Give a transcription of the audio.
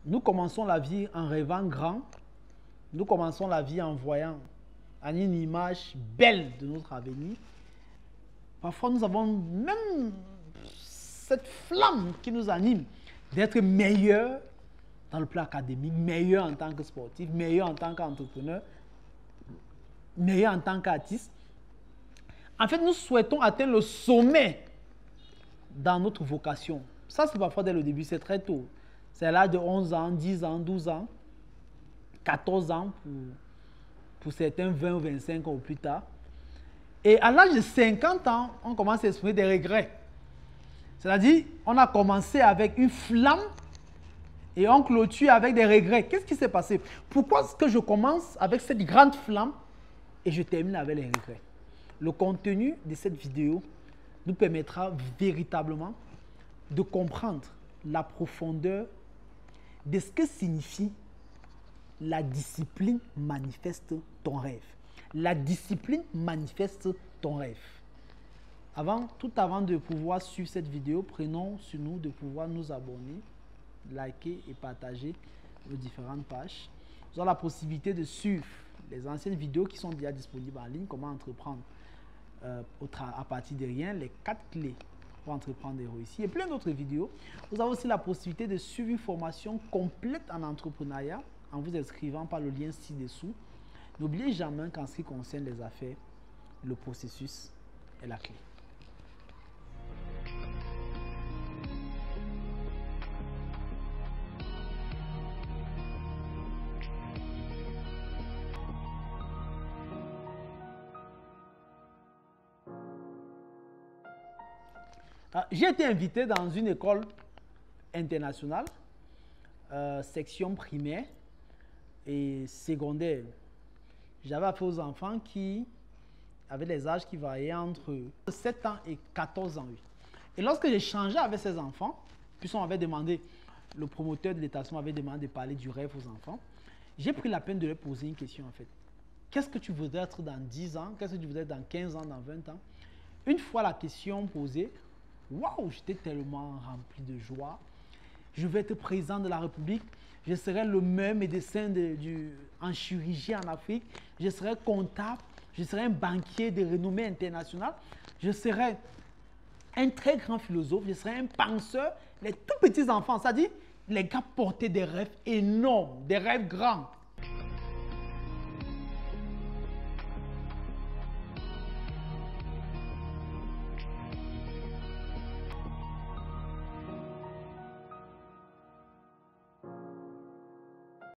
Nous commençons la vie en rêvant grand. Nous commençons la vie en voyant une image belle de notre avenir. Parfois, nous avons même cette flamme qui nous anime d'être meilleur dans le plan académique, meilleur en tant que sportif, meilleur en tant qu'entrepreneur, meilleur en tant qu'artiste. En fait, nous souhaitons atteindre le sommet dans notre vocation. Ça, c'est parfois dès le début, c'est très tôt. C'est à l'âge de 11 ans, 10 ans, 12 ans, 14 ans pour certains, 20 ou 25 ans ou plus tard. Et à l'âge de 50 ans, on commence à exprimer des regrets. C'est-à-dire, on a commencé avec une flamme et on clôture avec des regrets. Qu'est-ce qui s'est passé? Pourquoi est-ce que je commence avec cette grande flamme et je termine avec les regrets? Le contenu de cette vidéo nous permettra véritablement de comprendre la profondeur de ce que signifie la discipline manifeste ton rêve. La discipline manifeste ton rêve. Tout avant de pouvoir suivre cette vidéo, prenons sur nous de pouvoir nous abonner, liker et partager nos différentes pages. Nous avons la possibilité de suivre les anciennes vidéos qui sont déjà disponibles en ligne, comment entreprendre à partir de rien, les 4 clés pour entreprendre et réussir, et plein d'autres vidéos. Vous avez aussi la possibilité de suivre une formation complète en entrepreneuriat en vous inscrivant par le lien ci-dessous. N'oubliez jamais qu'en ce qui concerne les affaires, le processus est la clé. J'ai été invité dans une école internationale, section primaire et secondaire. J'avais affaire aux enfants qui avaient des âges qui variaient entre 7 ans et 14 ans. Et lorsque j'échangeais avec ces enfants, puisqu'on m'avait demandé, le promoteur de l'établissement m'avait demandé de parler du rêve aux enfants, j'ai pris la peine de leur poser une question en fait. Qu'est-ce que tu voudrais être dans 10 ans? Qu'est-ce que tu voudrais être dans 15 ans, dans 20 ans? Une fois la question posée, waouh, j'étais tellement rempli de joie. Je vais être président de la République. Je serai le meilleur médecin en chirurgie en Afrique. Je serai comptable. Je serai un banquier de renommée internationale. Je serai un très grand philosophe. Je serai un penseur. Les tout petits enfants, c'est-à-dire les gars portaient des rêves énormes, des rêves grands.